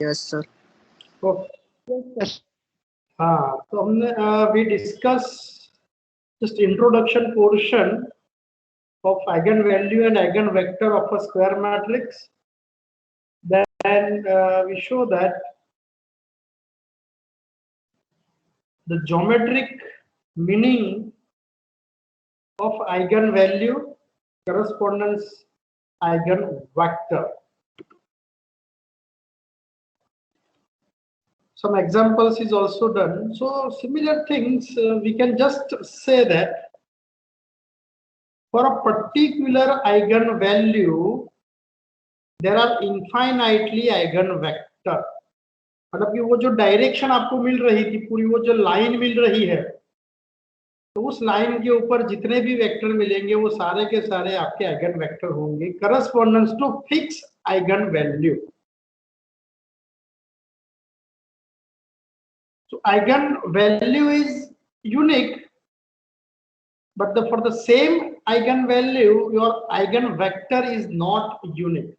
Yes, sir. Okay. हाँ, तो हमने we discuss just introduction portion of eigenvalue and eigenvector of a square matrix. Then we show that the geometric meaning of eigenvalue correspondence eigenvector. Some examples is also done. So similar things, we can just say that for a particular eigenvalue, there are infinitely eigenvector. मतलब कि वो जो direction आपको मिल रही थी, पूरी वो जो लाइन मिल रही है, तो उस लाइन के ऊपर जितने भी वेक्टर मिलेंगे वो सारे के सारे आपके आइगन वेक्टर होंगे correspondence to fix eigenvalue. So eigenvalue is unique, but for the same eigenvalue, your eigenvector is not unique.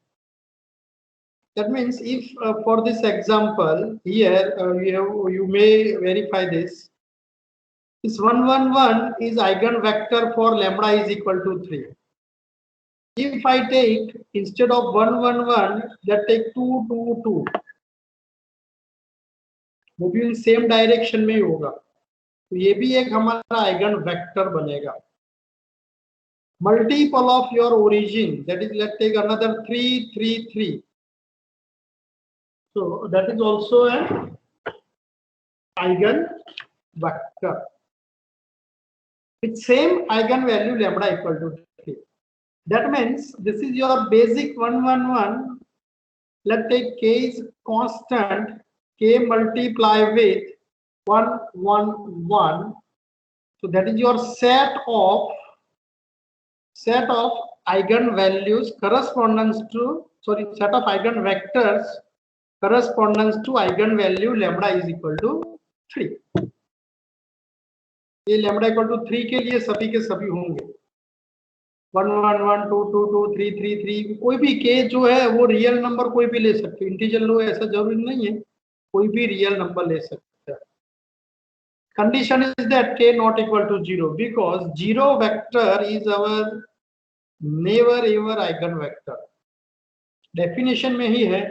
That means if for this example here you may verify this. This 111 is eigenvector for lambda is equal to 3. If I take instead of 111, that take 2 2 2. वो भी same direction में ही होगा, तो ये भी एक हमारा eigenvector बनेगा. Multiple of your origin, that is let's take another 3 3 3, so that is also an eigen vector with same eigen value lambda equal to 3. That means this is your basic 111. Let's take k is constant, k multiply with 111, so that is your set of eigenvalues correspondence to, sorry, set of eigenvectors correspondence to eigenvalue lambda is equal to 3. ये lambda equal to 3 के लिए सभी के सभी होंगे 1 1 1 2 2 2 3 3 3. कोई भी k जो है वो रियल नंबर कोई भी ले सकते हो, इंटीजर लो ऐसा जरूरी नहीं है, कोई भी रियल नंबर ले सकते हैं. Condition is that k not equal to 0, because 0 vector is our never ever eigenvector. Definition में ही है,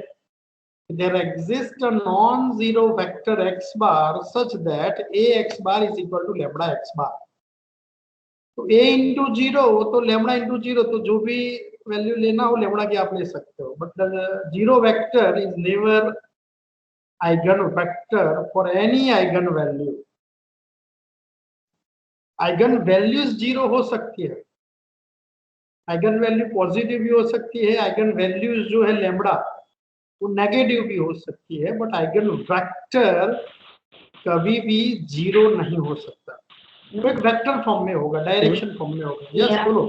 there exists a non-zero vector x bar such that a x bar is equal to lambda x bar. तो a into 0 तो lambda into 0, तो जो भी value लेना हो lambda की आप ले सकते हो, but the zero vector is never eigenvector for any eigenvalue. eigenvalues 0 हो सकती है, आइगन वैल्यू पॉजिटिव भी हो सकती है, आइगन वैल्यूज जो है लैम्बडा वो नेगेटिव भी हो सकती है, बट आइगन वेक्टर कभी भी 0 नहीं हो सकता. वो एक वेक्टर फॉर्म में होगा, डायरेक्शन फॉर्म में होगा. यस बोलो.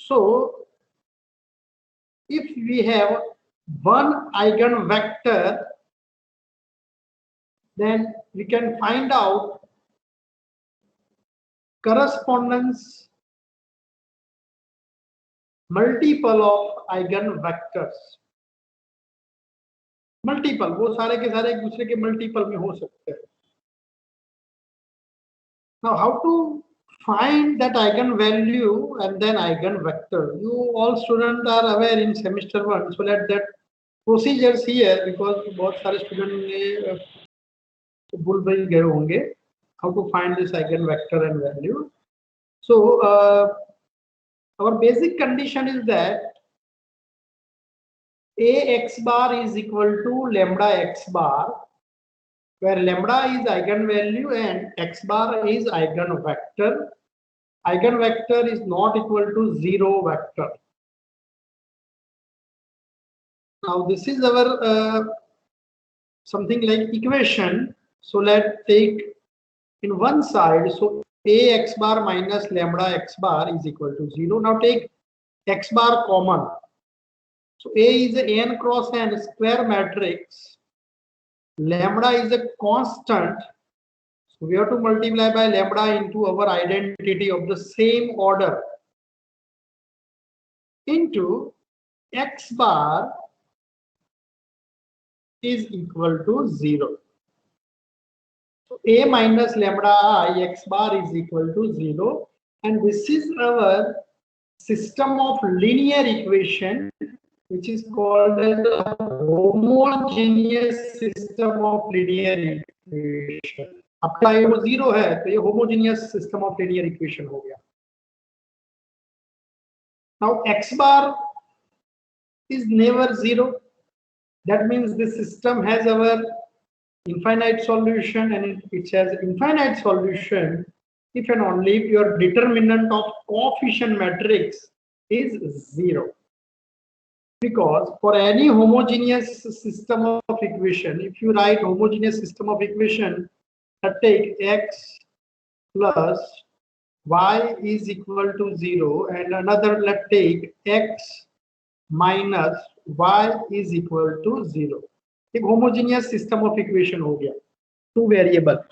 So if we have one eigenvector, then we can find out correspondence multiple of eigenvectors. Multiple, वो सारे के सारे एक दूसरे के मल्टीपल में हो सकते हैं. Now how to find that eigenvalue and then eigenvector? You all students are aware in semester 1, so let that procedures here, because बहुत सारे स्टूडेंट ने भूल भी गए होंगे how to find this eigenvector and value. So our basic condition is that a x bar is equal to lambda x bar, where lambda is eigenvalue and x bar is eigenvector. Eigenvector is not equal to 0 vector. Now this is our something like equation. So let's take in one side, so a x bar minus lambda x bar is equal to 0. Now take X bar common. So A is a n cross n square matrix. Lambda is a constant. So we have to multiply by lambda into our identity of the same order into X bar is equal to 0. So A minus lambda I X bar is equal to 0. And this is our system of linear equation, which is called as a homogeneous system of linear equation. आपका ये 0 है तो ये homogeneous system of linear equation हो गया. Now X bar is never 0. That means this system has our infinite solution, and it has infinite solution if and only if your determinant of coefficient matrix is 0. Because for any homogeneous system of equation, if you write homogeneous system of equation, take x plus y is equal to 0 and another let's take x minus y is equal to 0. एक homogeneous system of equation हो गया. Two variable.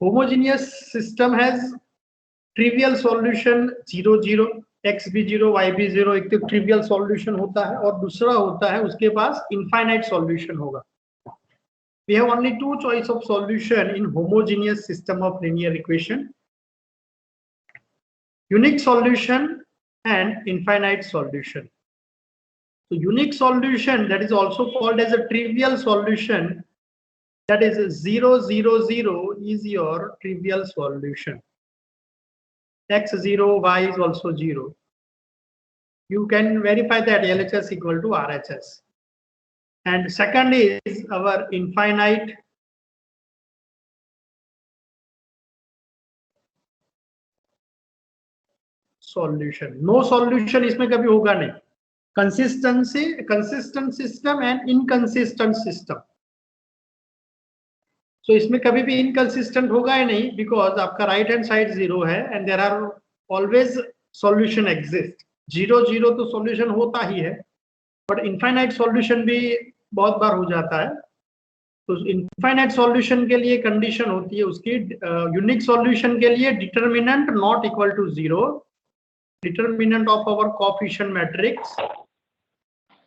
Homogeneous system has trivial solution 0 0, x भी 0 y भी 0. एक तो trivial solution होता है और दूसरा होता है उसके पास infinite solution होगा. We have only two choice of solution in homogeneous system of linear equation: unique solution and infinite solution. So unique solution, that is also called as a trivial solution, that is 0 0 0 is your trivial solution. X 0, y is also 0. You can verify that LHS equal to RHS. And second is our infinite solution. No solution इसमें कभी होगा नहीं. Consistent system and inconsistent system. So इसमें कभी भी inconsistent होगा ही नहीं, because आपका right hand side 0 है and there are always solution exist. 0 0 तो solution होता ही है, but infinite solution भी बहुत बार हो जाता है. तो infinite solution के लिए condition होती है उसकी unique solution के लिए determinant not equal to 0, determinant of our coefficient matrix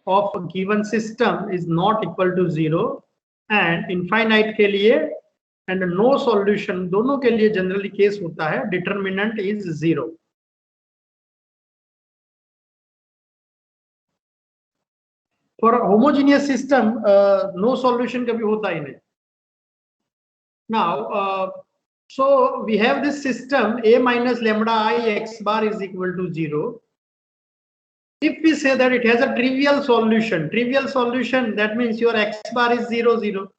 of a given system is not equal to 0, and infinite के लिए and no solution दोनों के लिए generally case होता है determinant is 0. For a homogeneous system, no solution कभी होता ही नहीं. Now, so we have this system A minus lambda I X bar is equal to 0. If we say that it has a trivial solution, that means your X bar is 0 0.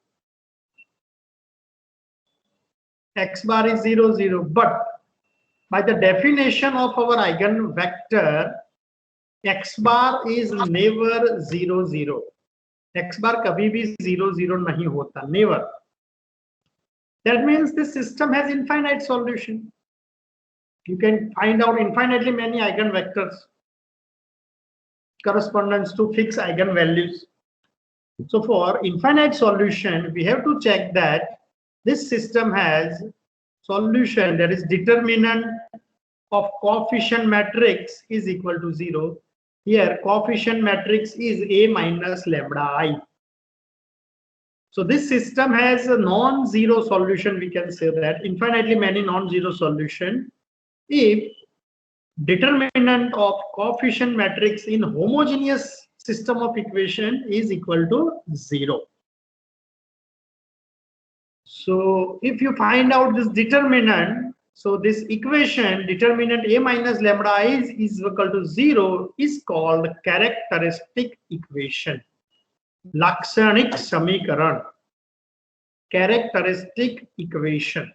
X bar is 0 0, but by the definition of our eigenvector, X bar is never 0 0. X bar कभी भी 0 0 नहीं होता, never. That means this system has infinite solution. You can find out infinitely many eigenvectors correspondence to fixed eigenvalues. So for infinite solution, we have to check that this system has solution, that is determinant of coefficient matrix is equal to 0. Here coefficient matrix is A minus lambda I. So this system has a non-zero solution, we can say that, infinitely many non-zero solution if determinant of coefficient matrix in homogeneous system of equation is equal to 0. So if you find out this determinant, so this equation determinant A minus lambda I is equal to 0 is called characteristic equation. Lakshanic samikaran, characteristic equation.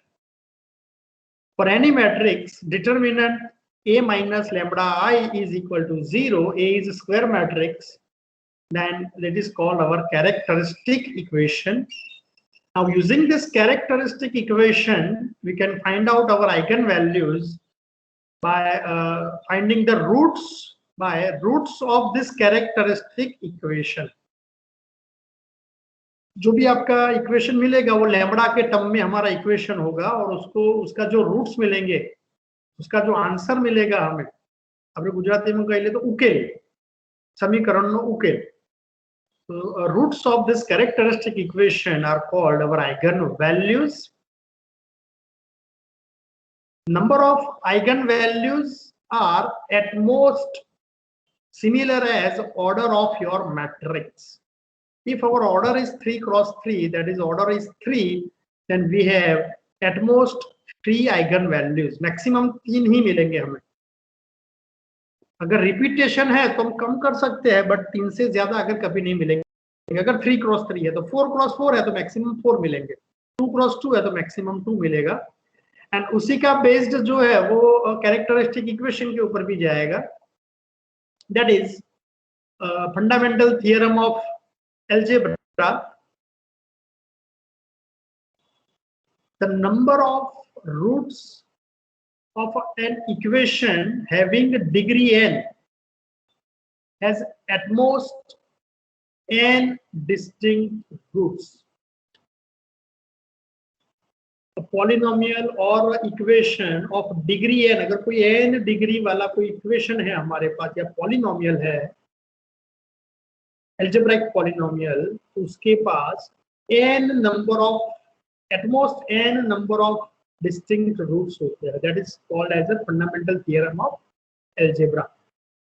For any matrix, determinant A minus lambda I is equal to 0, A is a square matrix, then that is called our characteristic equation. Now using this characteristic equation, we can find out our eigenvalues. by finding the roots of this characteristic equation. जो भी आपका equation मिलेगा वो lambda के term में हमारा equation होगा और उसका जो रूट्स मिलेंगे, उसका जो आंसर मिलेगा हमें, આપણે ગુજરાતીમાં કહીએ તો ઉકેલ, સમીકરણનો ઉકેલ. So roots of this characteristic equation are called our eigenvalues. Number of eigenvalues are at most similar as order of your matrix. If our order is 3 cross 3, that is order is 3, then we have at most 3 eigenvalues. Maximum 3 ही मिलेंगे हमें. अगर repetition है तो हम कम कर सकते हैं, but 3 से ज्यादा अगर कभी नहीं मिलेंगे. अगर 3 क्रॉस 3 है तो 4 क्रॉस 4 है तो मैक्सिमम 4 मिलेंगे. 2 क्रॉस 2 है तो मैक्सिमम 2 मिलेगा. एंड उसी का बेस्ड जो है वो कैरेक्टरिस्टिक इक्वेशन के ऊपर भी जाएगा. That is fundamental theorem of algebra. The number of roots of an equation having degree n has at most n distinct roots. A polynomial or equation of degree n, अगर कोई n degree वाला कोई equation है हमारे पास या polynomial है, algebraic polynomial, उसके पास n number of, at most n number of distinct roots होते हैं. That is called as a fundamental theorem of algebra.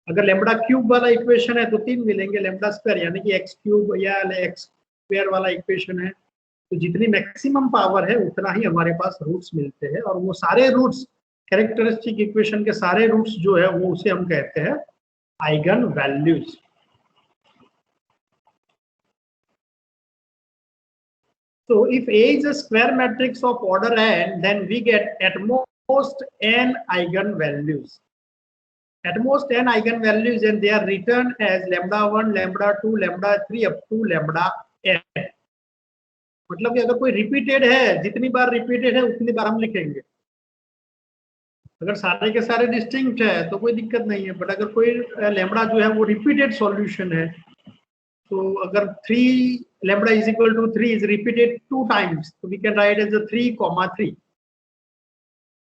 अगर लैम्बडा क्यूब वाला इक्वेशन है तो 3 मिलेंगे, लैम्बडा स्क्वायर यानी कि x क्यूब या x स्क्वायर वाला इक्वेशन है तो जितनी मैक्सिमम पावर है उतना ही हमारे पास रूट्स मिलते हैं. और वो सारे रूट्स, कैरेक्टरिस्टिक इक्वेशन के सारे रूट्स जो है वो उसे हम कहते हैं eigen values. So if A is a square matrix of order n, then we get at most n eigenvalues. At most n eigenvalues, and they are written as lambda 1, lambda 2, lambda 3 up to lambda n. मतलब कि अगर कोई repeated है, जितनी बार repeated है उतनी बार हम लिखेंगे. अगर सारे के सारे डिस्टिंक्ट है तो कोई दिक्कत नहीं है, बट अगर कोई लैम्बडा जो है वो रिपीटेड सॉल्यूशन है तो अगर 3 lambda is equal to 3 is repeated 2 times, so we can write as a 3, 3.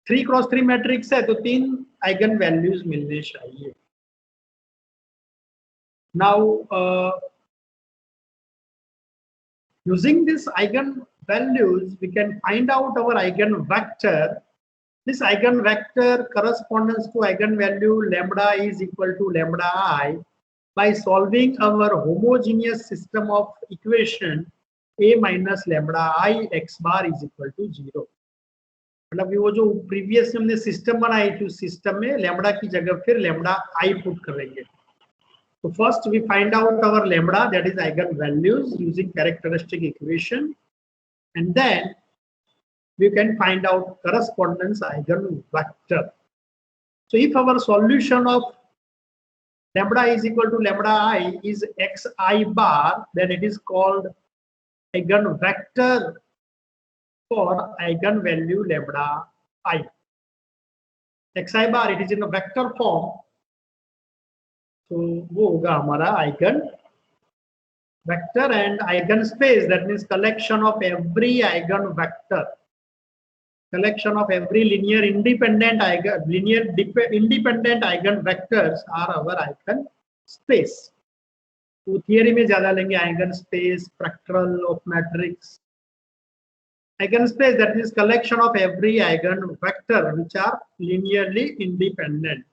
3 cross 3 matrix है तो 3 आइगन वैल्यूज मिलने चाहिए. Now using this eigen values we can find out our eigen vector. This eigen vector corresponds to eigen value lambda is equal to lambda I by solving our homogeneous system of equation a minus lambda I x bar is equal to 0. मतलब वो जो previous हमने system बनाई थी उस system में lambda की जगह फिर लैम्बडा आई पुट करेंगे. तो first we find out our lambda, that is eigenvalues using characteristic equation, and then we can find out correspondence eigenvector. So if our solution of lambda is equal to lambda I is xi bar, then it is called eigenvector for eigenvalue lambda I. xi bar, it is in a vector form, so वो होगा हमारा eigen vector. And eigen space, that means collection of every eigen vector, collection of every linear independent eigen vectors are our eigen space. तो theory में ज्यादा लेंगे eigen space, fractal of matrix. Eigen space, that means collection of every eigen vector which are linearly independent.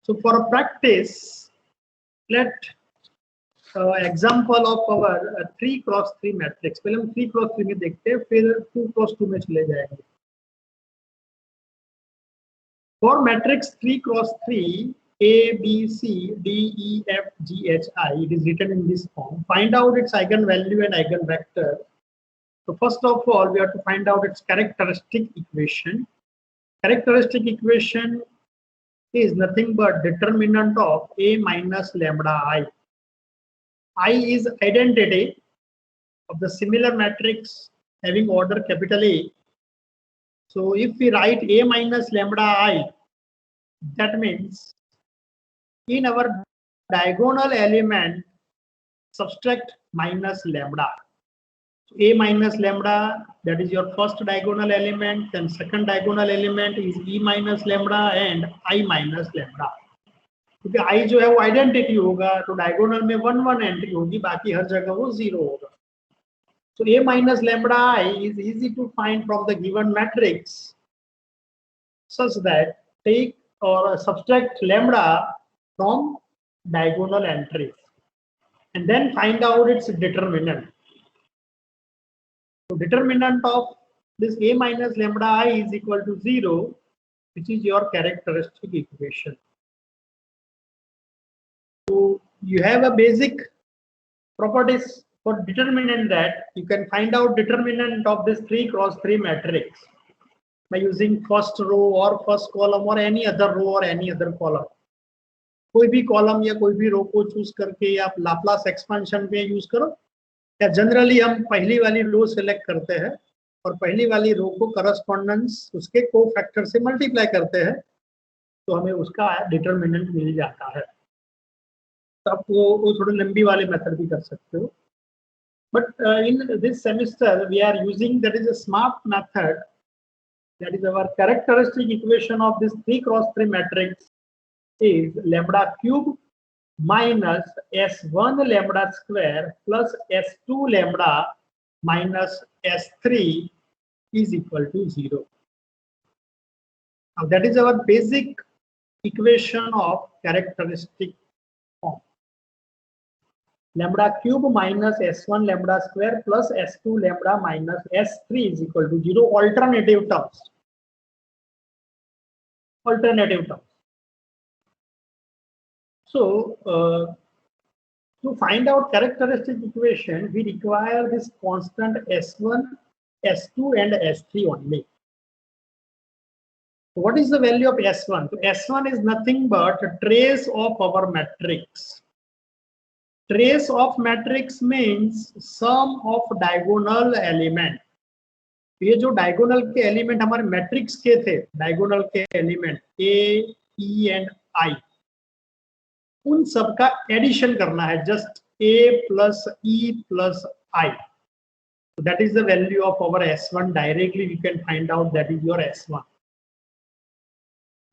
So for a practice, let example of our 3 cross 3 matrix. पहले हम 3 cross 3 में देखते हैं, फिर 2 क्रॉस 2 में चले जाएंगे. For matrix 3 cross 3 A B C D E F G H I, it is written in this form. Find out its eigenvalue and eigenvector. So first of all we have to find out its characteristic equation. Characteristic equation is nothing but determinant of A minus lambda I. I is identity of the similar matrix having order capital A So if we write a minus lambda I, that means in our diagonal element subtract minus lambda. So a minus lambda, that is your first diagonal element, then second diagonal element is e minus lambda and I minus lambda. क्योंकि i जो है वो identity होगा तो diagonal में 1 1 entry होगी, बाकी हर जगह वो 0 होगा. So a minus lambda I is easy to find from the given matrix such that take or subtract lambda from diagonal entries and then find out its determinant. So determinant of this a minus lambda I is equal to 0, which is your characteristic equation. So you have a basic properties for determinant that you can find out determinant of this 3 cross 3 matrix by using first row or first column or any other row or any other column. कोई भी column या कोई भी रो को choose करके आप Laplace expansion पे use करो, या जनरली हम पहली वाली रो सेलेक्ट करते हैं और पहली वाली रो को करस्पॉन्डेंस उसके कोफैक्टर से मल्टीप्लाई करते हैं तो हमें उसका डिटरमिनेंट मिल जाता है. तो आप वो थोड़ी लंबी वाले मेथड भी कर सकते हो. But in this semester we are using that is a smart method, that is our characteristic equation of this 3 cross 3 matrix is lambda cube minus s1 lambda square plus s2 lambda minus s3 is equal to 0. Now that is our basic equation of characteristic form. Lambda cube minus s1 lambda square plus s2 lambda minus s3 is equal to 0. Alternative terms. So to find out characteristic equation, we require this constant s1, s2 and s3 only. So what is the value of s1? So s1 is nothing but a trace of our matrix. Trace of matrix means sum of diagonal element. ये जो diagonal के element हमारे matrix के थे, diagonal के element A, E and I, उन सब का एडिशन करना है, just A plus E plus I. That is the value of our S1. Directly we can find out that is your S1.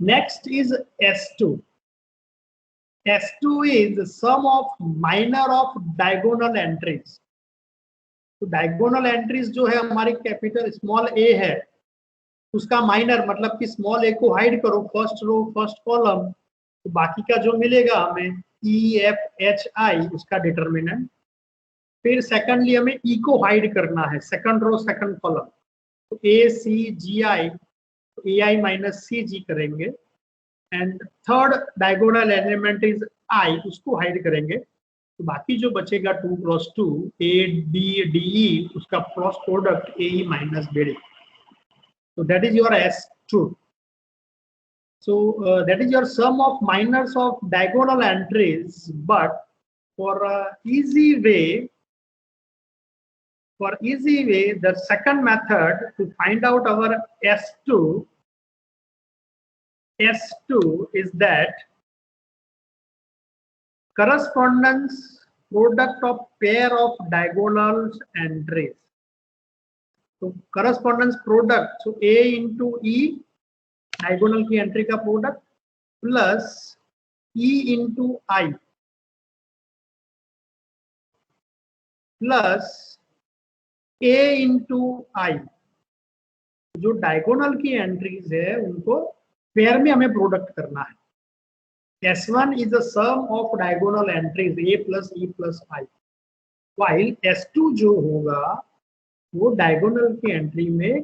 Next is S2. S2 is sum of minor of diagonal entries. तो diagonal entries जो है हमारी capital small ए है, उसका minor मतलब कि small ए को hide करो फर्स्ट रो फर्स्ट कॉलम, तो बाकी का जो मिलेगा हमें ई एफ एच आई उसका डिटरमिनेंट. फिर सेकंडली हमें ई को हाइड करना है सेकंड रो सेकंड कॉलम, तो ए सी जी आई, तो ए आई माइनस सी जी करेंगे. And third diagonal element is I, उसको हाइड करेंगे. तो बाकी जो बचेगा 2 cross 2 A D D E, उसका cross product A E minus B D. तो that is your S2. So that is your sum of minors of diagonal entries. But for easy way, the second method to find out our S2 is that correspondence product of pair of diagonal entries. So correspondence product, so A into E, diagonal की entry का product, plus ई into आई plus ए into आई. जो diagonal की entries है उनको pair में हमें product करना है. S1 is the sum of diagonal entries A plus E plus I, while S2 जो होगा वो डायगोनल की एंट्री में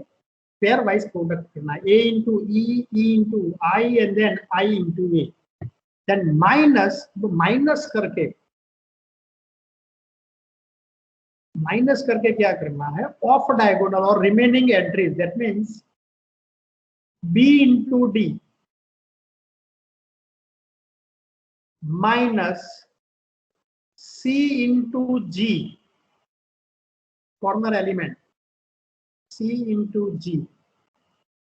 पेयर वाइज प्रोडक्ट करना है, A into E, E into I and then I into A. Then minus करके क्या करना है, ऑफ डायगोनल और remaining entries, that means B into D minus C into G, corner element C into G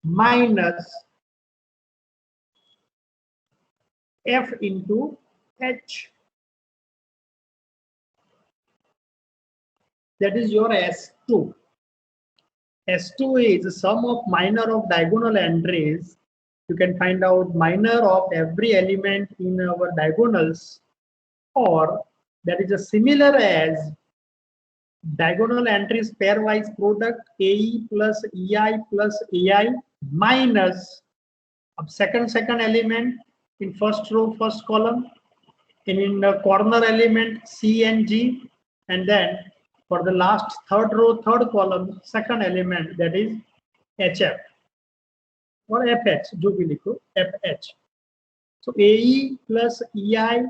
minus F into H. That is your S2. S2 is the sum of minor of diagonal entries. You can find out minor of every element in our diagonals, or that is a similar as diagonal entries pairwise product AE plus EI plus AI minus second element in first row first column, and in the corner element C and G, and then for the last third row third column second element, that is HF or FH, जो भी लिखो FH. So AE plus EI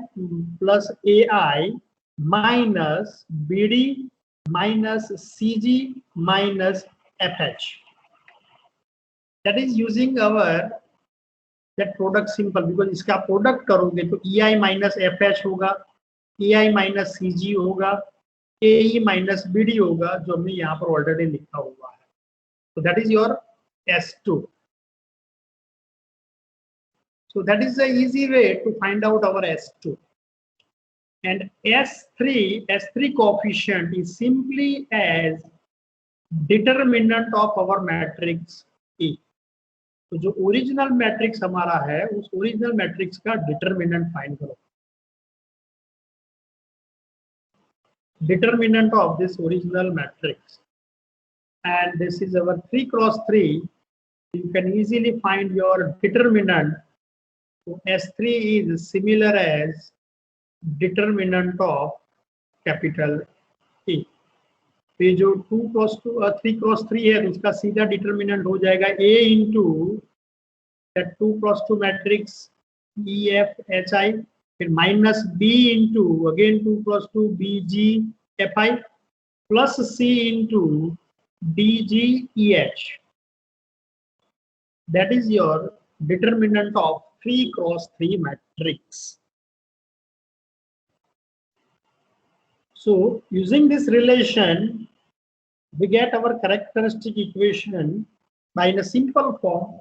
plus AI minus BD minus CG minus FH. That is using our that product simple, because इसका product करोगे तो EI minus FH होगा, AI minus CG होगा, AE minus BD होगा, जो हमने यहाँ पर ऑलरेडी लिखा हुआ है. So that is your S2. So that is the easy way to find out our S2. And S3 coefficient is simply as determinant of our matrix E. तो जो ओरिजिनल मैट्रिक्स हमारा है उस ओरिजिनल मैट्रिक्स का determinant find करो. Determinant of this original matrix, and this is our 3 cross 3. You can easily find your determinant. So S3 is similar as determinant of capital E. ये जो 2 cross 2 3 cross 3 है तो उसका सीधा determinant हो जाएगा A into that 2 cross 2 matrix EF HI, फिर minus B into again 2 cross 2 BG FI plus C into DG EH. That is your determinant of 3 cross 3 matrix. So using this relation, we get our characteristic equation by in a simple form: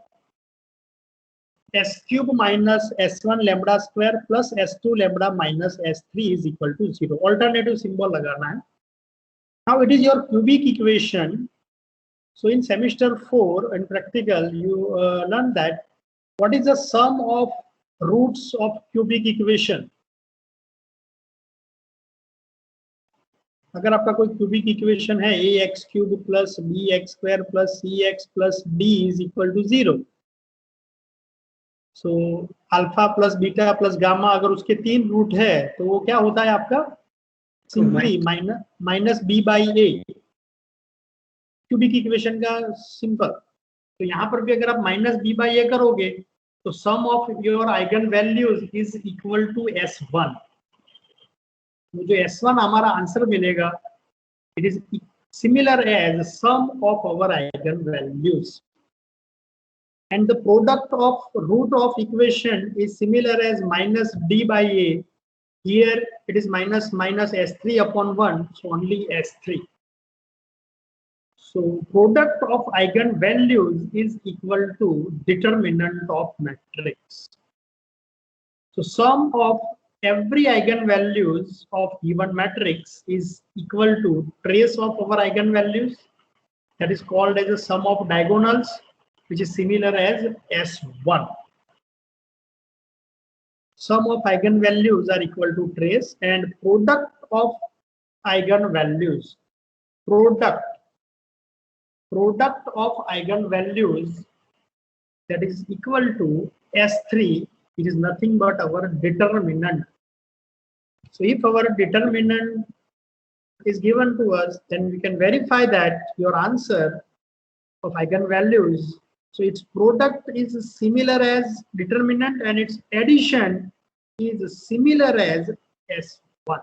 S cube minus S1 lambda square plus S2 lambda minus S3 is equal to 0. Alternative symbol लगाना है. Now it is your cubic equation. So in semester 4 in practical, you learn that what is the sum of roots of cubic equation. अगर आपका कोई cubic equation है ax cube plus bx square plus cx plus d is equal to 0, so alpha plus beta plus gamma अगर उसके 3 root है तो वो क्या होता है आपका simply minus b by A. Cubic equation का सिंपल. तो यहाँ पर भी अगर आप माइनस b बाई ए करोगे तो sum of your eigen values is equal to S1. जो S1 हमारा आंसर मिलेगा, it is similar as sum of our eigen values, and the product of root of equation is similar as minus d by a. Here it is minus S3 upon 1, so only S3. So product of eigen values is equal to determinant of matrix. So sum of every eigenvalues of given matrix is equal to trace of our eigenvalues, that is called as the sum of diagonals, which is similar as S1. Sum of eigenvalues are equal to trace, and product of eigenvalues, product of eigenvalues, that is equal to S3. It is nothing but our determinant. So if our determinant is given to us, then we can verify that your answer of eigenvalues, so its product is similar as determinant and its addition is similar as S1.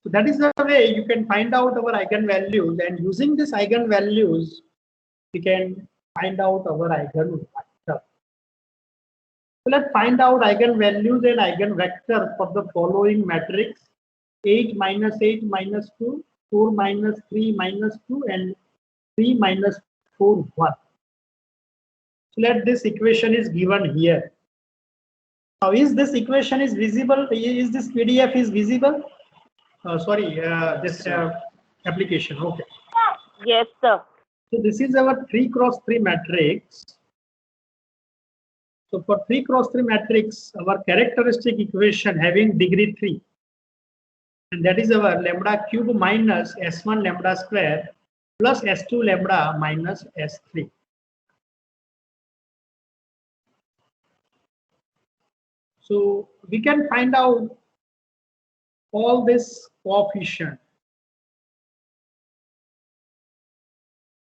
So that is the way you can find out our eigenvalues, and using this eigenvalues we can find out our eigenvector. So let's find out eigenvalues and eigenvector for the following matrix: 8 minus 8 minus 2, 4 minus 3 minus 2, and 3 minus 4 1. So let this equation is given here. Now is this equation is visible? Is this PDF is visible? This application. Okay. Yes, sir. So this is our 3 cross 3 matrix. So for 3 cross 3 matrix, our characteristic equation having degree 3, and that is our lambda cube minus S1 lambda square plus S2 lambda minus S3. So we can find out all this coefficient.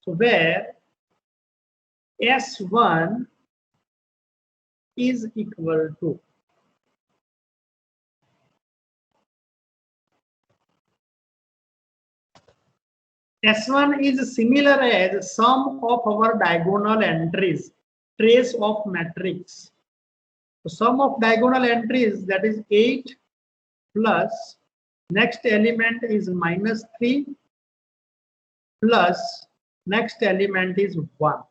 So where S1 is equal to S1 is similar as sum of our diagonal entries, trace of matrix. So sum of diagonal entries, that is 8 plus next element is minus 3 plus next element is 1.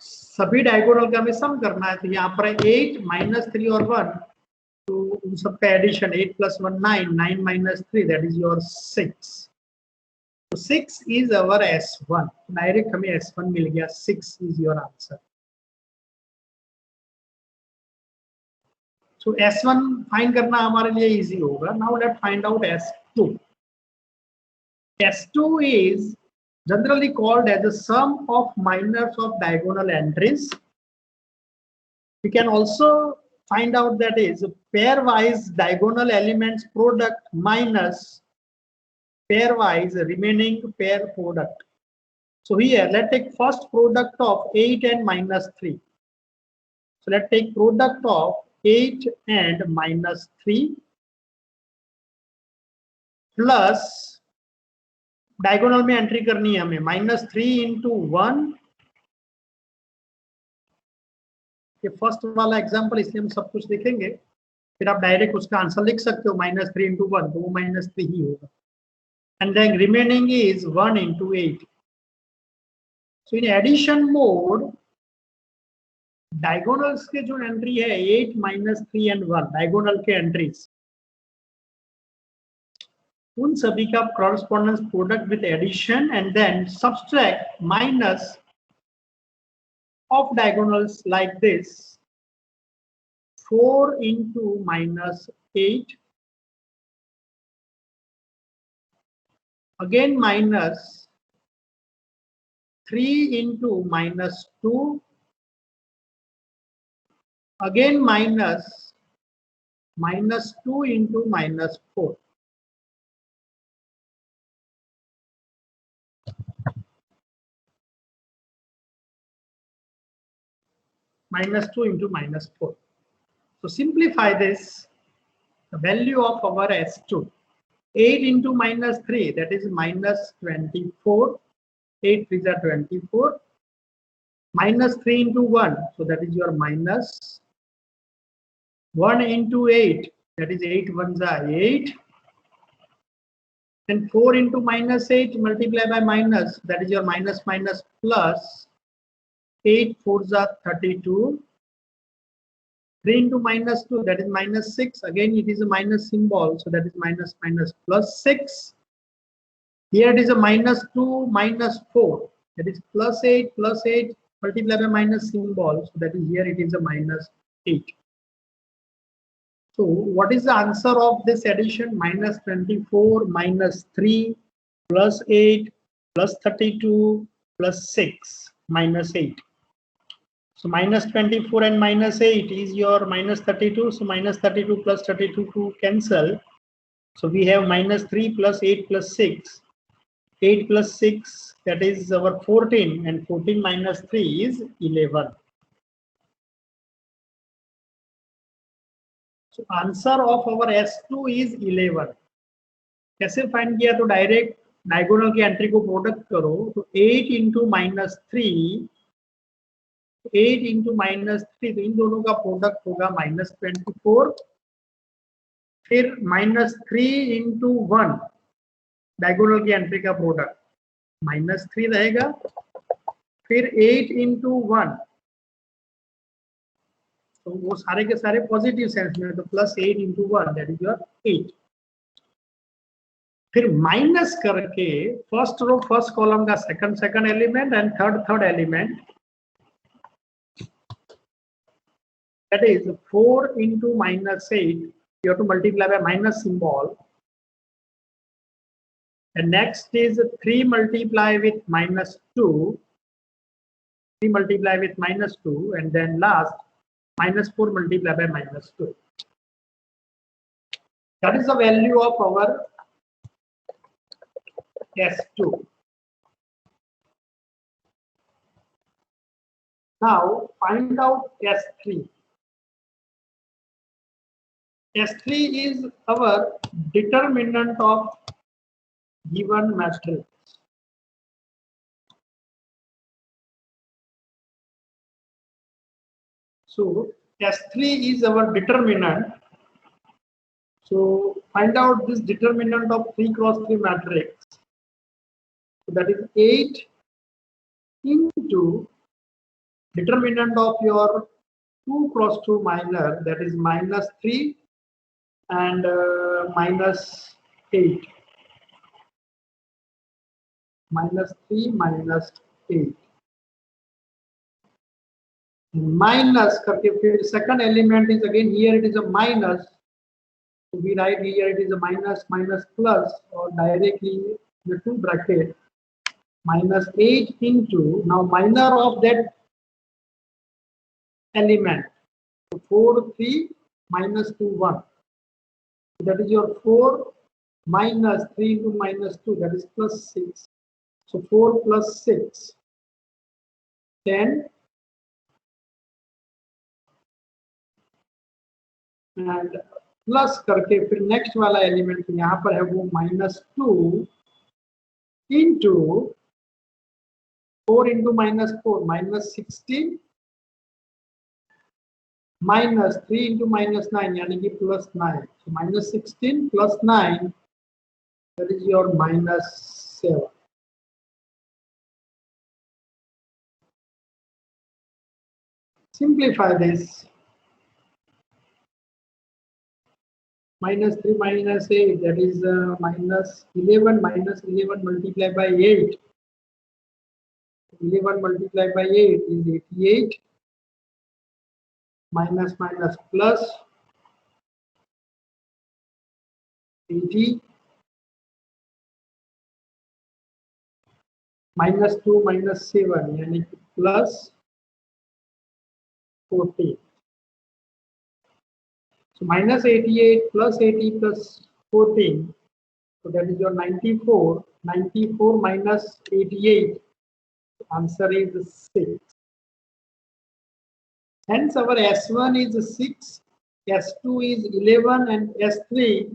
सभी diagonal का हमें सम करना है, तो यहाँ पर 8 minus 3 और 1, तो उन सबका addition 8 plus 1 9, 9 minus 3, that is your 6. So 6 is our S1. Direct हमें S1 मिल गया, 6 is your answer. So S1 find करना हमारे लिए इजी होगा. Now let's find out S2. S2 is generally called as the sum of minors of diagonal entries. We can also find out that is pairwise diagonal elements product minus pairwise remaining pair product. So here let's take first product of 8 and minus 3. So let's take product of 8 and minus 3 plus diagonal में entry करनी है हमें minus 3 into 1. ये first वाला example, इसलिए हम सब कुछ लिखेंगे, फिर आप डायरेक्ट उसका आंसर लिख सकते हो. माइनस 3 इंटू 1, तो वो माइनस 3 ही होगा. And then remaining is 1 into 8. So in addition mode diagonals के जो एंट्री है 8 माइनस 3 एंड 1, डायगोनल के एंट्रीज, उन सभी का correspondence product with addition and then subtract minus of diagonals like this 4 into minus 8, again minus 3 into minus 2, again minus 2 into minus 4. Minus 2 into minus 4. So simplify this, the value of our S2. 8 into minus 3, that is minus 24. 8 3s are 24. Minus 3 into 1, so that is your minus. 1 into 8, that is 8 1s are 8. And 4 into minus 8 multiply by minus, that is your minus minus plus. 8 4s are 32. 3 into minus 2, that is minus 6. Again, it is a minus symbol, so that is minus minus plus 6. Here it is a minus 2 minus 4, that is plus 8 multiply by minus symbol, so that is here it is a minus 8. So what is the answer of this addition? Minus 24 minus 3 plus 8 plus 32 plus 6 minus 8. So minus 24 and minus 8 is your minus 32. So minus 32 plus 32 to cancel. So we have minus 3 plus 8 plus 6. 8 plus 6, that is our 14, and 14 minus 3 is 11. So answer of our S2 is 11. कैसे find किया? तो direct diagonal की entry को product करो. तो 8 into minus 3, 8 into minus 3, तो इन दोनों का प्रोडक्ट होगा माइनस 24. फिर माइनस 3 इंटू 1, डायगोनल की एंट्री का प्रोडक्ट, -3 रहेगा, फिर 8 इंटू 1, तो वो सारे के सारे पॉजिटिव सेंस में, तो +8 इंटू 1 दैट इज योर 8। फिर माइनस करके फर्स्ट रो फर्स्ट कॉलम का second element and third element, that is 4 into -8, you have to multiply by minus symbol, and next is 3 multiply with -2, 3 multiply with -2, and then last -4 multiply by -2. That is the value of our S2. Now find out S3. S3 is our determinant of given matrix. So S3 is our determinant. So find out this determinant of 3 cross 3 matrix. So that is 8 into determinant of your 2 cross 2 minor, that is -3 and -8. -3 -8 minus करके फिर second element is again here it is a minus, so we write here it is a minus plus, or directly the 2 bracket -8 into, now minor of that element, so 4 3 -2 1, so that is your 4 minus 3 into -2, that is +6, so 4 plus 6 10, and plus करके फिर next वाला element यहाँ पर है वो -2 into 4 into -4 -16 -3 into -9 यानी कि +9, so -16 +9 that is your -7. Simplify this. -3 -8, that is -11 multiplied by 8. 11 multiplied by 8 is 88. Minus plus 80. -2 -7 यानी कि +14. So -88 plus 80 plus 14, so that is your 94. 94 minus 88, answer is 6. Hence our S1 is 6, S2 is 11, and S3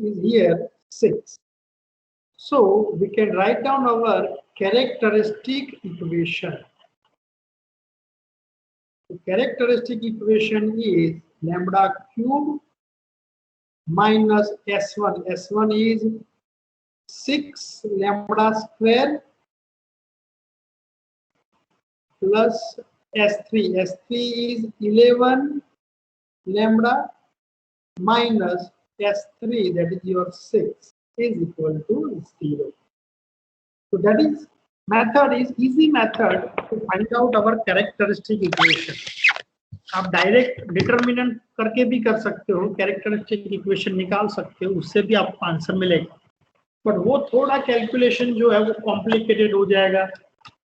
is here 6. So we can write down our characteristic equation. The characteristic equation is lambda cube minus S1. S1 is 6 lambda square plus S3. S3 is 11 lambda minus S3, that is your 6, is equal to 0. So that is method is easy method to find out our characteristic equation. आप direct determinant करके भी कर सकते हो, characteristic equation निकाल सकते हो, उससे भी आपको आंसर मिलेगा, बट वो थोड़ा कैलकुलेशन जो है वो कॉम्प्लिकेटेड हो जाएगा।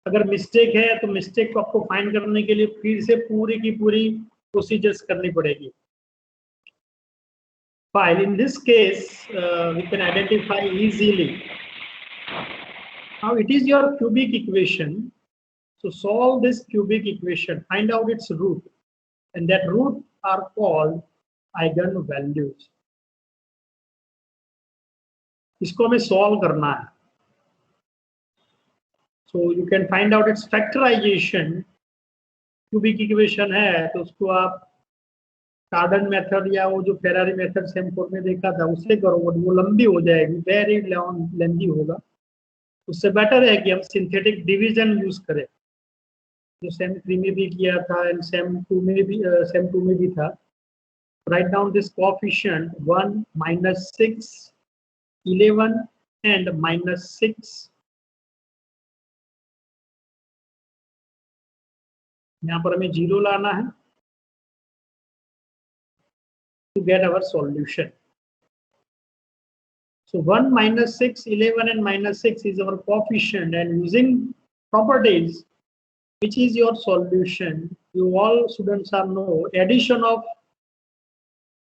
अगर मिस्टेक है तो मिस्टेक को आपको फाइंड करने के लिए फिर से पूरी की पूरी प्रोसीजर्स करनी पड़ेगी। While in this case we can identify easily. Now it is your cubic equation, so solve this cubic equation, find out its root, and that root are called eigenvalues. इसको हमें सॉल्व करना है, so you can find out its factorization. Cubic equation है तो उसको आप कार्डन method या वो जो फेरारी मेथड सेम 4 में देखा था उससे करो, बट वो लंबी हो जाएगी, वेरी लेंथी होगा, उससे बेटर है कि हम सिंथेटिक डिवीजन यूज करें, जो सेम 3 में भी किया था एंड सेम 2 में भी था। Write down this coefficient 1 -6 11 and -6। यहाँ पर हमें 0 लाना है to get our solution. So 1 -6 11 and -6 is our coefficient, and using properties, which is your solution, you all students are know addition of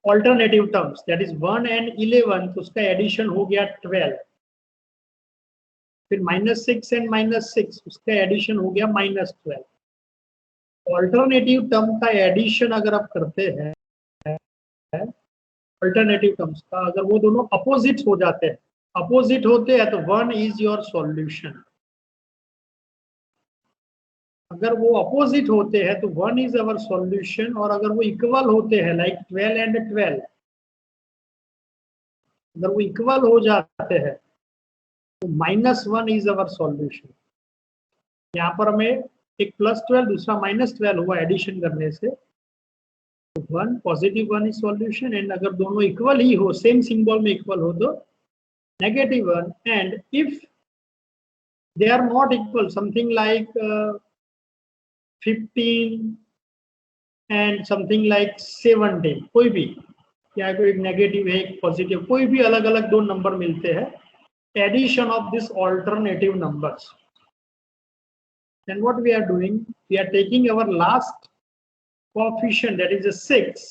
alternative terms, that is 1 and 11, तो उसका addition हो गया 12, फिर -6 एंड -6 उसका एडिशन हो गया -12। Alternative term का addition अगर आप करते हैं, अल्टरनेटिव टर्म्स का, अगर वो दोनों अपोजिट हो जाते हैं, अपोजिट होते हैं तो 1 इज योर सॉल्यूशन। अगर वो अपोजिट होते हैं तो 1 इज अवर सॉल्यूशन, और अगर वो इक्वल होते हैं लाइक 12 एंड 12, अगर वो इक्वल हो जाते हैं तो -1 इज अवर सॉल्यूशन। यहाँ पर हमें एक +12 दूसरा -12 हुआ एडिशन करने से, तो 1 पॉजिटिव 1 इज सॉल्यूशन, एंड अगर दोनों इक्वल ही हो, सेम सिंबल में इक्वल हो तो -1, and if they are not equal, something like 15 and something like 17, कोई भी, या कोई एक नेगेटिव है एक पॉजिटिव, कोई भी अलग अलग दो नंबर मिलते हैं, addition of this alternative numbers, then what we are doing, we are taking our last coefficient, that is a 6,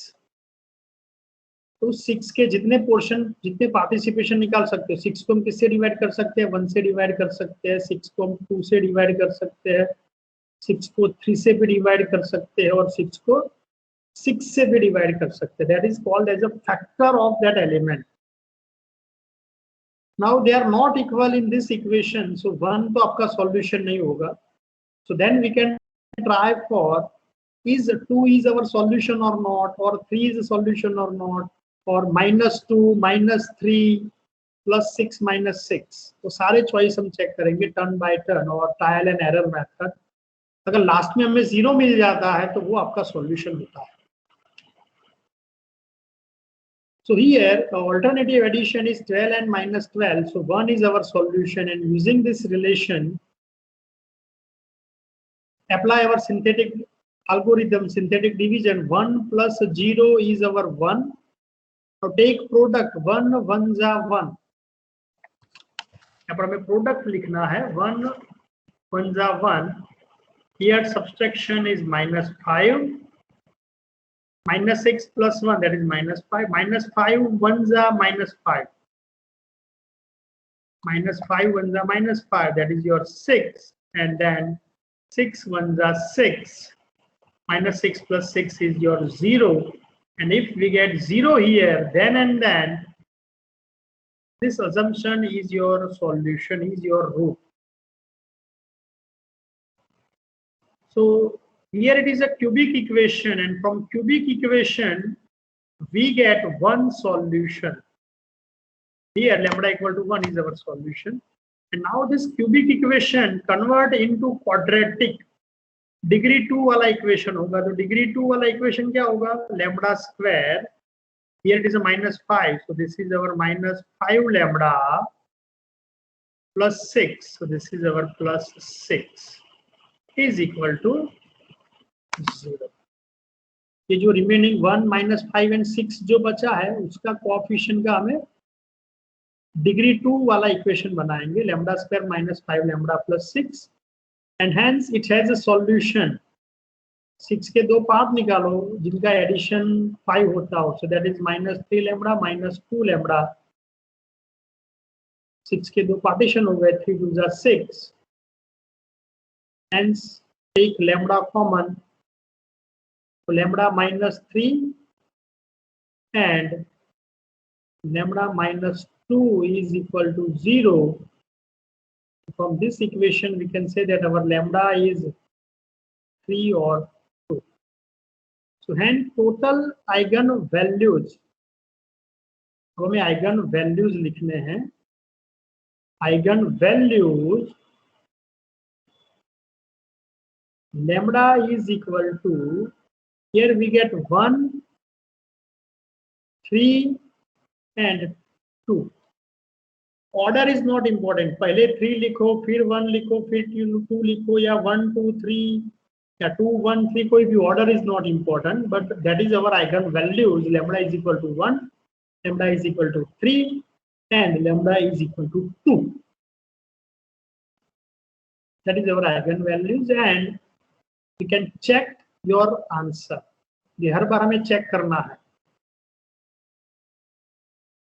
तो 6 के जितने पोर्शन, जितने पार्टिसिपेशन निकाल सकते हो, 6 को हम किससे डिवाइड कर सकते हैं, 1 से डिवाइड कर सकते हैं, 6 को हम 2 से डिवाइड कर सकते हैं, 6 को 3 से भी डिवाइड कर सकते हैं, और 6 को 6 से भी डिवाइड कर सकते हैं। That is called as a factor of that element. Now they are not equal in this equation, so 1 तो आपका सॉल्यूशन नहीं होगा। So then we can try for is 2 is our solution or not, or 3 is a solution or not, or -2 -3 +6 -6। तो सारे choice हम check करेंगे turn by turn और trial and error method. अगर लास्ट में हमें 0 मिल जाता है तो वो आपका सॉल्यूशन होता है। So here alternative addition is 12 and -12, so 1 is our solution, and using this relation apply our synthetic algorithm, synthetic division, 1 plus 0 is our 1. Now take product, 1 1 जा 1, यहाँ पर हमें प्रोडक्ट लिखना है, 1 1 जा 1, here subtraction is -5, -6 plus 1, that is -5, -5 1 जा -5, -5 1 जा -5, that is your 6, and then 6 1 जा 6, -6 plus 6 is your 0, and if we get 0 here, then and then this assumption is your solution, is your root. So here it is a cubic equation, and from cubic equation we get one solution. Here lambda equal to 1 is our solution, and now this cubic equation convert into quadratic, degree 2 वाला equation होगा। तो degree 2 वाला equation क्या होगा, lambda square, here it is a -5, so this is our -5 lambda plus 6, so this is our +6 is equal to 0। ये जो remaining 1 -5 and 6 जो बचा है उसका कोएफिशिएंट का हमें डिग्री 2 वाला इक्वेशन बनाएंगे, lambda square -5 lambda plus 6, and hence it has a solution। 6 के दो पार्ट निकालो जिनका एडिशन 5 होता हो, so that is -3 lambda -2 lambda, 6 के दो पार्टीशन हो गए, 3 2 जा 6, hence take lambda common, so lambda -3 and lambda -2 is equal to 0। From this equation we can say that our lambda is 3 or 2। So hence total eigen values, हमें eigen values लिखने हैं, eigenvalues lambda is equal to, here we get 1, 3 and 2. Order is not important, पहले 3 लिखो फिर 1 लिखो फिर 2 लिखो या 1 2 3 या 2 1 3, कोई भी order is not important, but that is our eigen values lambda is equal to 1, lambda is equal to 3 and lambda is equal to 2. That is our eigen values and you can check your answer. ये हर बार हमें check करना है.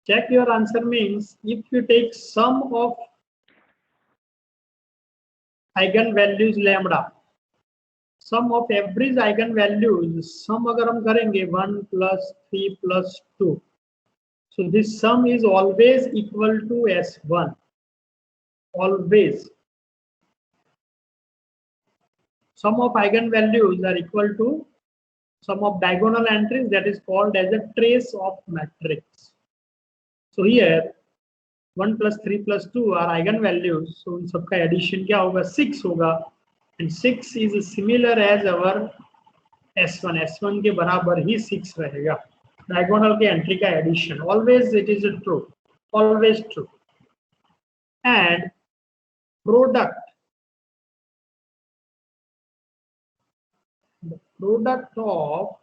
Check your answer means if you take sum of eigenvalues lambda, sum of average eigenvalues, sum अगर हम करेंगे 1 plus 3 plus 2, so this sum is always equal to S1, always. Sum of eigenvalues are equal to sum of diagonal entries, that is called as a trace of matrix. So here 1 plus 3 plus 2 are eigenvalues, so इन सबका addition क्या होगा, 6 होगा, and 6 is similar as our S1. S1 के बराबर ही 6 रहेगा. Diagonal के entry का addition, always it is true, always true. And product of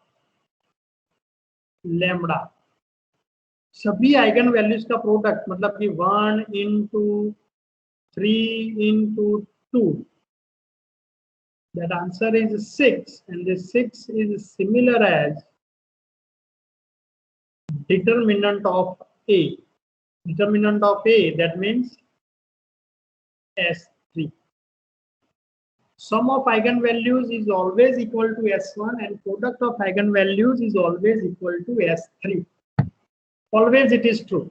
lambda, सभी आइगन वैल्यूज का प्रोडक्ट, मतलब कि 1 into 3 into 2, that answer is 6, and this 6 is similar as determinant of A. Determinant of A, that means S3. Sum of eigenvalues is always equal to S1 and product of eigenvalues is always equal to S3. Always it is true.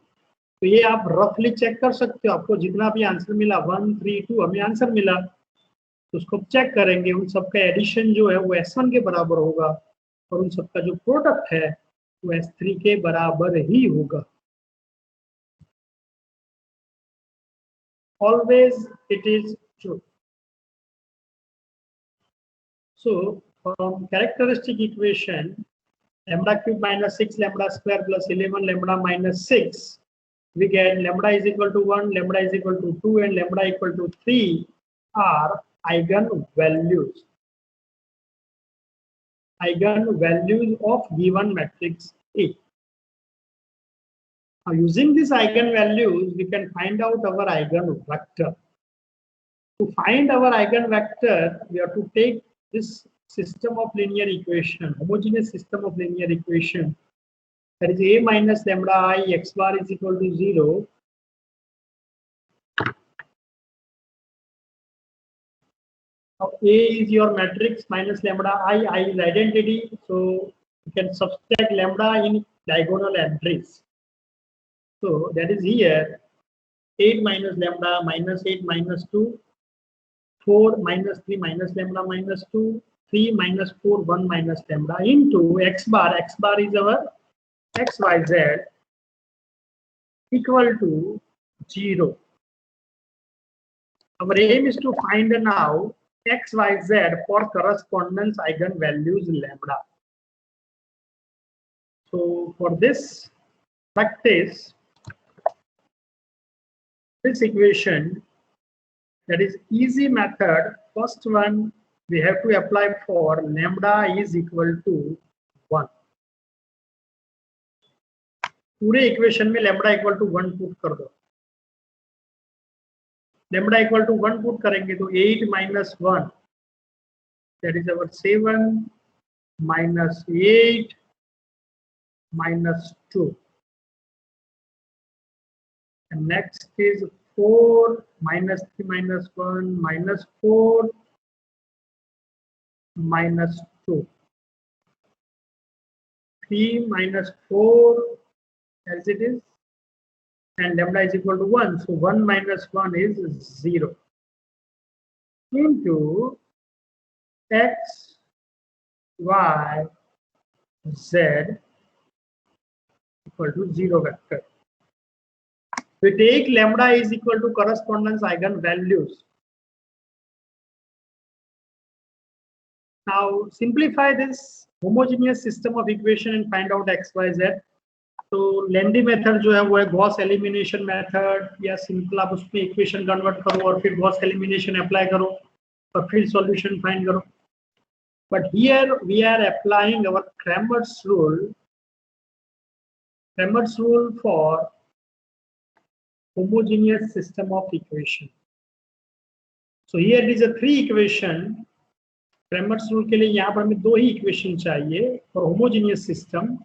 तो ये आप रफली check कर सकते हो. आपको जितना भी आंसर मिला 1 3 2 हमें आंसर मिला, तो उसको चेक करेंगे, उन सबका एडिशन जो है वो S1 के बराबर होगा और उन सबका जो प्रोडक्ट है वो S3 के बराबर ही होगा. Always it is true. So from characteristic equation lambda cube minus 6 lambda square plus 11 lambda minus 6, we get lambda is equal to 1, lambda is equal to 2 and lambda equal to 3 are eigenvalues. Eigenvalues of given matrix A. Now using these eigenvalues we can find out our eigenvector. To find our eigenvector we have to take this system of linear equation, homogeneous system of linear equation, that is A minus lambda I x bar is equal to 0. Now A is your matrix minus lambda I is identity, so you can subtract lambda in diagonal entries. So that is here 8 minus lambda minus 8 minus 2, 4 minus 3 minus lambda minus 2, 3 minus 4 1 minus lambda into x bar. X bar is our xyz equal to 0. Our aim is to find now xyz for correspondence eigenvalues lambda. So for this practice, this equation, that is easy method, first one we have to apply for lambda is equal to 1. पूरे equation में lambda equal to 1 put कर दो. Lambda equal to 1 put करेंगे तो 8 minus 1, that is our 7 minus 8 minus 2, and next is 4 minus 3 minus 1 minus 4 minus 2, 3 minus 4 as it is, and lambda is equal to 1, so 1 minus 1 is 0 into x y z equal to 0 vector. We take lambda is equal to correspondence eigenvalues. Now simplify this homogeneous system of equation and find out x, y, z. तो लेंदी method जो है वो है Gauss elimination method, या simple आप उसमें equation convert करो और फिर गॉस एलिमिनेशन अप्लाई करो और फिर सॉल्यूशन फाइंड करो. But here we are applying our Cramer's rule for homogeneous system of equation. So here it is a 3 equation. Cramer's rule के लिए यहाँ पर हमें 2 ही इक्वेशन चाहिए for homogeneous system.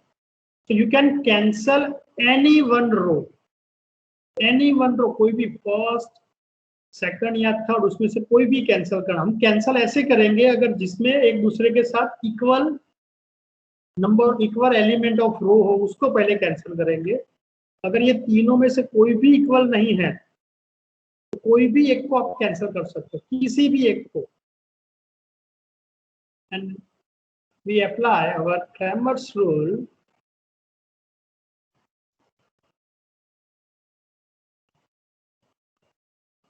So you can cancel any one row, कोई भी first, second या third, उसमें से कोई भी कैंसिल करना. हम कैंसिल ऐसे करेंगे अगर जिसमें एक दूसरे के साथ equal number, equal element of row हो, उसको पहले कैंसिल करेंगे. अगर ये तीनों में से कोई भी इक्वल नहीं है तो कोई भी एक को आप कैंसिल कर सकते हो, किसी भी एक को. And we apply our Cramer's rule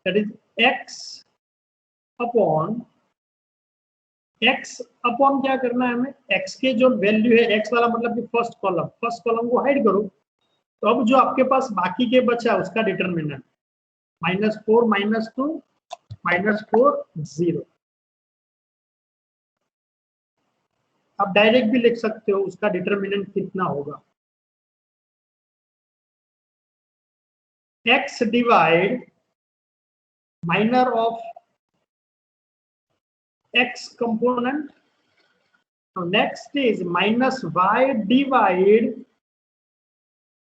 that is x upon क्या करना है हमें, x के जो वैल्यू है, x वाला मतलब कि फर्स्ट कॉलम को हाइड करो. तो अब जो आपके पास बाकी के बचा उसका डिटरमिनेंट -4 -2 -4 0. आप डायरेक्ट भी लिख सकते हो उसका डिटरमिनेंट कितना होगा. x divide minor of x component. Now next is minus y divide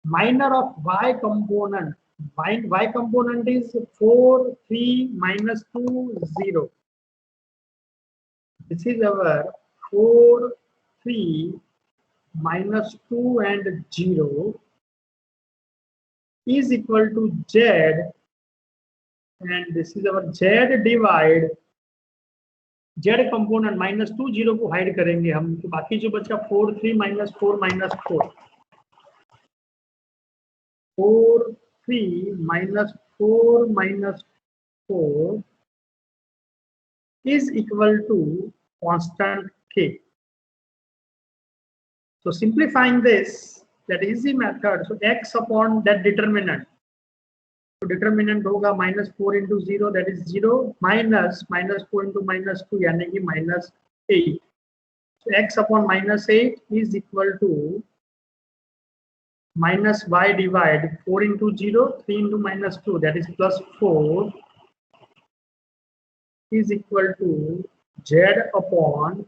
minor of y component. Y component is 4, 3, -2, 0. This is our 4, 3, -2 and 0 is equal to z, and this is our z divide z component -2 0 को hide करेंगे हम, तो बाकी जो बचा 4, 3, -4 -4 4, 3, -4 -4 is equal to constant k. So simplifying this, that easy method, so x upon that determinant, तो determinant होगा -4 into 0 that is 0 minus -4 into -2 यानी कि -8. So x upon -8 is equal to minus y divide 4 into 0, 3 into -2 that is +4 is equal to z upon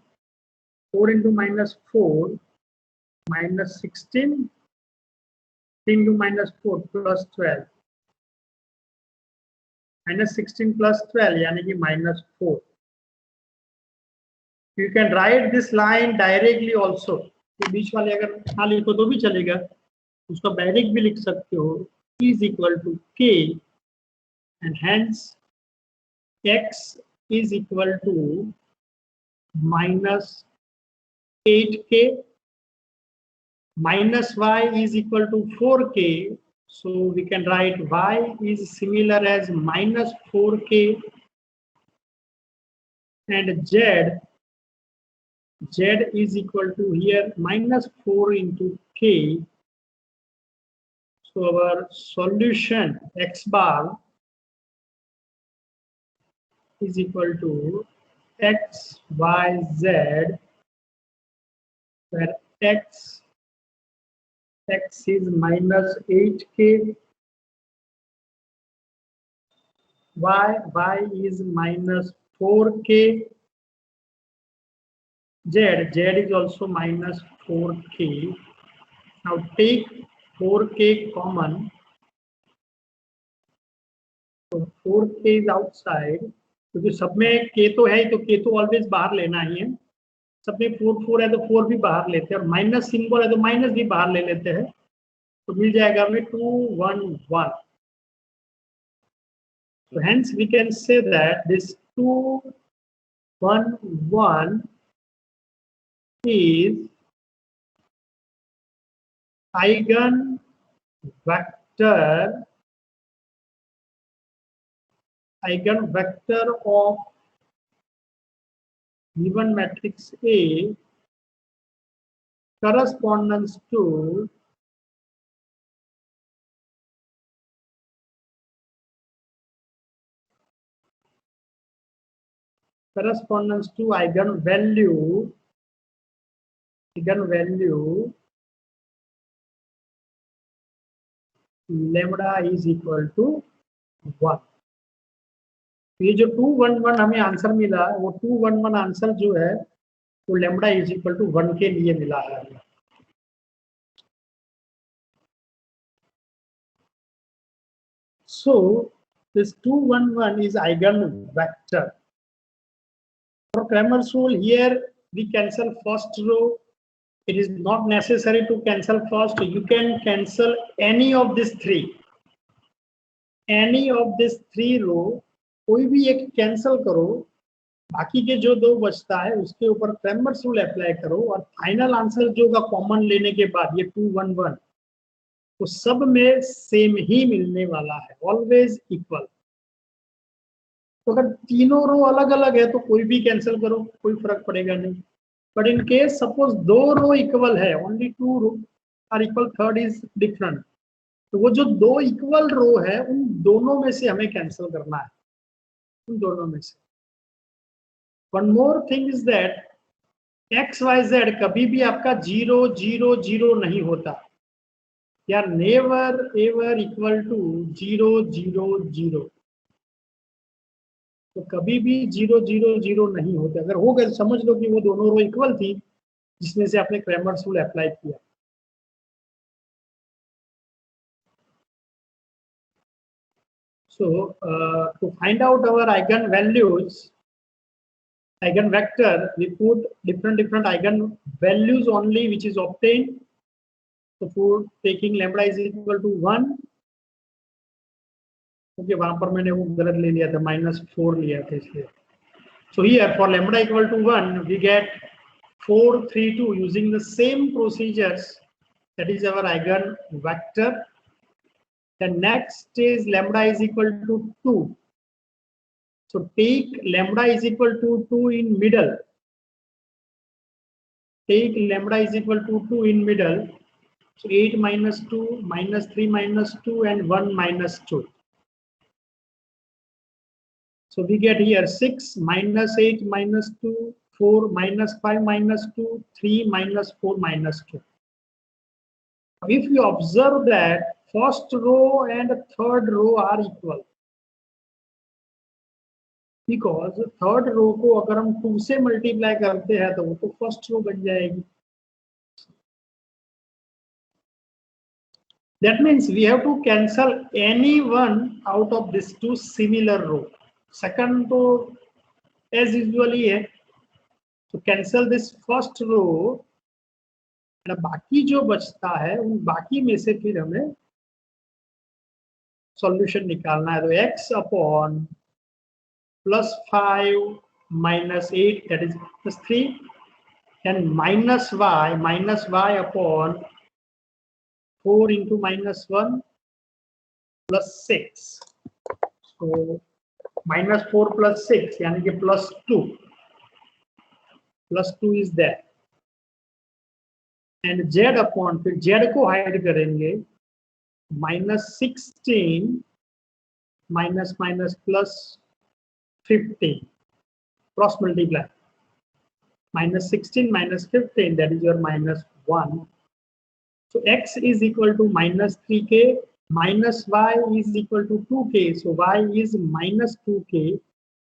4 into -4 -16, 3 into -4 +12. -16 + 12 यानी कि -4. You can write this line directly also. तो बीच वाले अगर ना लिखो तो भी चलेगा, उसको डायरेक्ट भी लिख सकते हो, is equal to k, and hence x is equal to -8k, minus y is equal to 4k. So we can write y is similar as -4k, and z is equal to here -4 into k. So our solution x bar is equal to x, y, z, where x is -8k, y is -4k, z is also -4k. Now take 4k common, so 4k is outside, क्योंकि सब में k तो है ही, तो k तो always बाहर लेना ही है. सब में 4 है तो 4 भी बाहर लेते हैं, और माइनस सिंबल है तो माइनस भी बाहर ले लेते हैं, तो मिल जाएगा हमें 2 1 1. So hence we can say that this 2 1 1 is eigen vector eigenvector of given matrix A correspondence to eigenvalue lambda is equal to 1। ये जो 211 हमें आंसर मिला, वो 211 आंसर जो है वो लैम्बडा इज इक्वल टू 1 के लिए मिला है। So this 211 is eigenvector. For Cramer's rule, here we cancel first row. It is not necessary to cancel first. You can cancel any of these three. Any of these three row, कोई भी एक cancel करो, बाकी के जो दो बचता है उसके ऊपर क्रैमर्स रूल अप्लाई करो और फाइनल आंसर जो का कॉमन लेने के बाद ये 211 तो सब में सेम ही मिलने वाला है, ऑलवेज इक्वल। तो अगर तीनों रो अलग अलग है तो कोई भी कैंसिल करो, कोई फर्क पड़ेगा नहीं। बट इन केस सपोज दो रो इक्वल है, only 2 row are equal, third is different, तो वो जो दो इक्वल रो है उन दोनों में से हमें कैंसिल करना है, उन दोनों में से। One more thing is that XYZ कभी भी आपका 0 0 0 नहीं होता, या नेवर एवर इक्वल टू 0 0 0। तो कभी भी 0 0 0 नहीं होते। अगर हो गए समझ लो कि वो दोनों रो इक्वल थी जिसमें से आपने क्रैमर्स रूल अप्लाई किया। So to find out our eigenvalues, eigenvector, we put different eigenvalues only which is obtained. So for taking lambda is equal to 1, okay, वहां पर मैंने वो गलत ले लिया था, -4 लिया था इसलिए। So here for lambda equal to 1 we get 4 3 2 using the same procedures, that is our eigenvector. The next is lambda is equal to 2. So take lambda is equal to 2 in middle. Take lambda is equal to 2 in middle. So 8 minus 2, minus 3 minus 2, and 1 minus 2. So we get here 6 minus 8 minus 2, 4 minus 5 minus 2, 3 minus 4 minus 2. If you observe that first row and third row are equal, because third row को अगर हम 2 से multiply करते हैं तो वो तो first row बन जाएगी। That means we have to cancel any one out of these two similar row. Second तो as usually है, तो cancel this first row, बाकी जो बचता है उन बाकी में से फिर हमें सॉल्यूशन निकालना है। तो x upon +5 minus 8, that is +3, and minus y upon 4 into -1 plus 6. So -4 plus 6 यानी कि +2 is there, and z upon फिर z को हाइड करेंगे, -16 minus plus 15 cross multiply, -16 minus 15, that is your -1. So x is equal to -3k, minus y is equal to 2k, so y is -2k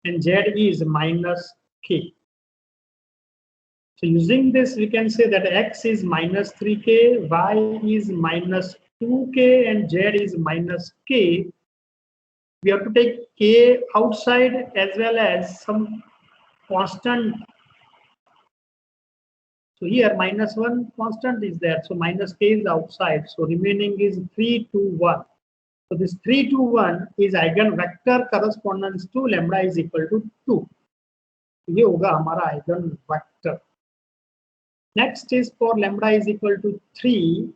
and z is -k. So using this we can say that x is -3k, y is -2k and z is -k. We have to take k outside as well as some constant. So here -1 constant is there, so -k is outside, so remaining is 3 2 1. So this 3 2 1 is eigenvector correspondence to lambda is equal to 2. ये होगा हमारा eigenvector. Next is for lambda is equal to 3.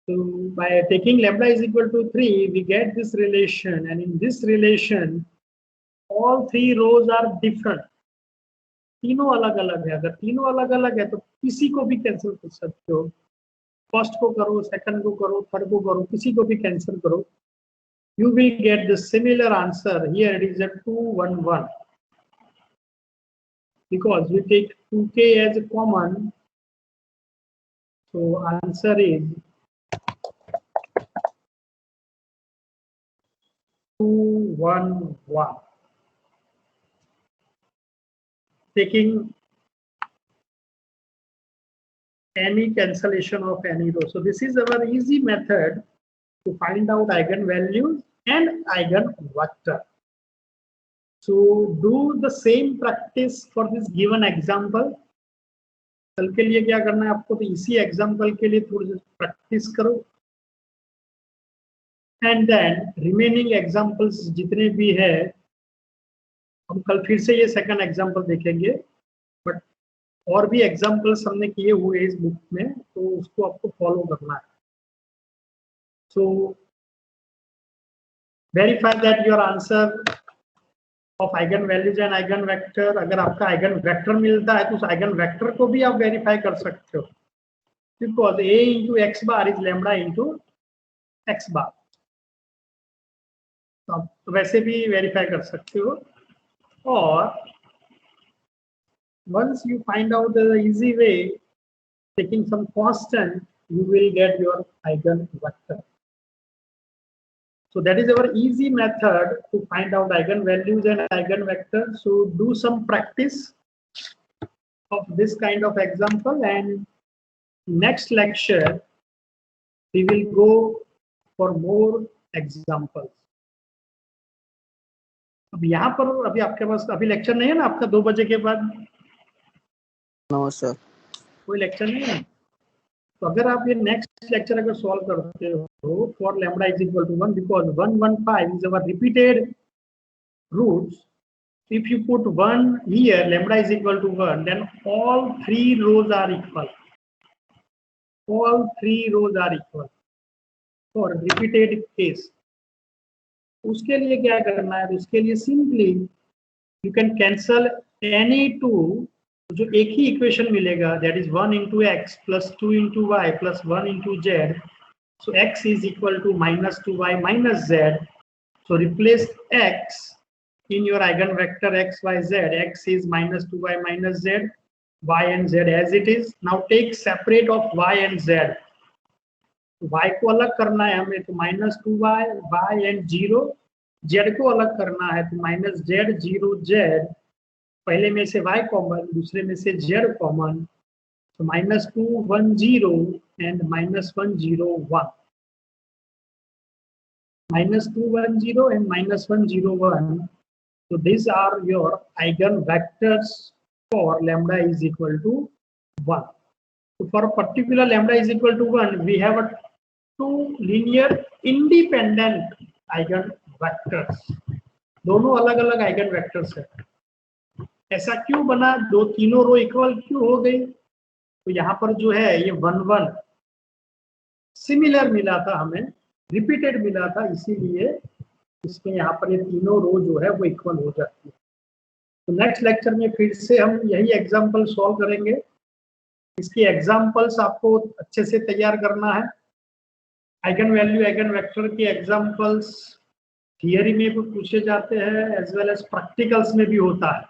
So by taking lambda is equal to 3, we get this relation, and in this relation, all three rows are different. तीनों अलग अलग है. अगर तीनों अलग अलग है तो किसी को भी कैंसिल कर सकते हो. फर्स्ट को करो, सेकंड को करो, थर्ड को करो, किसी को भी कैंसिल करो. You will get the similar answer. Here it is a 211 because we take 2k as a common. So answer is 211. Taking any cancellation of any row. So this is our easy method to find out eigenvalues and eigenvector. So do the same practice for this given example. कल के लिए क्या करना है आपको, तो इसी example के लिए थोड़ी सी प्रैक्टिस करो, एंड देन रिमेनिंग एग्जाम्पल्स जितने भी है, हम कल फिर से ये सेकंड एग्जाम्पल देखेंगे, बट और भी एग्जाम्पल्स हमने किए हुए इस बुक में, तो उसको आपको फॉलो करना है. So verify that your answer of eigen values and eigen vector. अगर आपका आइगन वेक्टर मिलता है तो उस आइगन वेक्टर को भी आप वेरीफाई कर सकते हो, because a into X bar is lambda into X bar. तो आप तो वैसे भी वेरीफाई कर सकते हो. और once you find out the easy way, taking some constant, you will get your eigenvector. So that is our easy method to find out eigenvalues and eigenvectors. So do some practice of this kind of example, and next lecture we will go for more examples. अब यहाँ पर अभी आपके पास अभी lecture नहीं है ना आपका 2 बजे के बाद? नो सर, कोई लेक्चर नहीं है. तो अगर आप ये नेक्स्ट लेक्चर अगर सॉल्व करते हो for lambda is equal to 1, because 115 is our repeated roots. If you put 1 here, lambda is equal to 1, then all 3 rows are equal. All 3 rows are equal for repeated case. उसके लिए क्या करना है? उसके लिए simply you can cancel any two, जो एक ही इक्वेशन मिलेगा, that is 1 into x plus 2 into y plus 1 into z. So x is equal to -2y minus z. So replace x in your eigenvector x, y, z. X is -2y minus z, y and z as it is. Now take separate of y and z. y को अलग करना है हमें, तो -2y, y and 0. z को अलग करना है, तो -z 0 z. पहले में से y कॉमन, दूसरे में से z कॉमन, तो -2 1 0 and -1 0 1. -2 1 0 and -1 0 1. So these are your eigenvectors for lambda is equal to 1. So for a particular lambda is equal to 1, we have a 2 linear independent eigenvectors. दोनों अलग अलग eigenvectors है. ऐसा क्यों बना? दो तीनों रो इक्वल क्यों हो गई? तो यहाँ पर जो है ये 1 1 सिमिलर मिला था हमें, रिपीटेड मिला था, इसीलिए इसमें यहाँ पर ये तीनों रो जो है वो इक्वल हो जाती है. तो नेक्स्ट लेक्चर में फिर से हम यही एग्जांपल सॉल्व करेंगे. इसके एग्जांपल्स आपको अच्छे से तैयार करना है. आइगन वैल्यू आइगन वेक्टर के एग्जांपल्स थियरी में भी पूछे जाते हैं, एज वेल एज प्रैक्टिकल्स में भी होता है.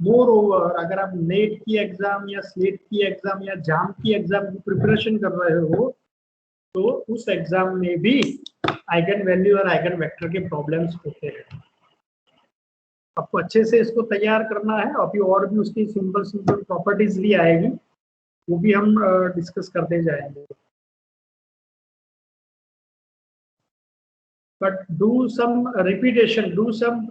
मोर ओवर अगर आप नेट की एग्जाम या स्लेट की एग्जाम या जाम की एग्जाम की प्रिपरेशन कर रहे हो, तो उस एग्जाम में भी आइगन वैल्यू और आइगन वेक्टर के प्रॉब्लम्स होते हैं. आपको अच्छे से इसको तैयार करना है. अभी और भी उसकी सिंपल सिंपल प्रॉपर्टीज भी आएगी, वो भी हम डिस्कस करते जाएंगे. But do some repetition, do some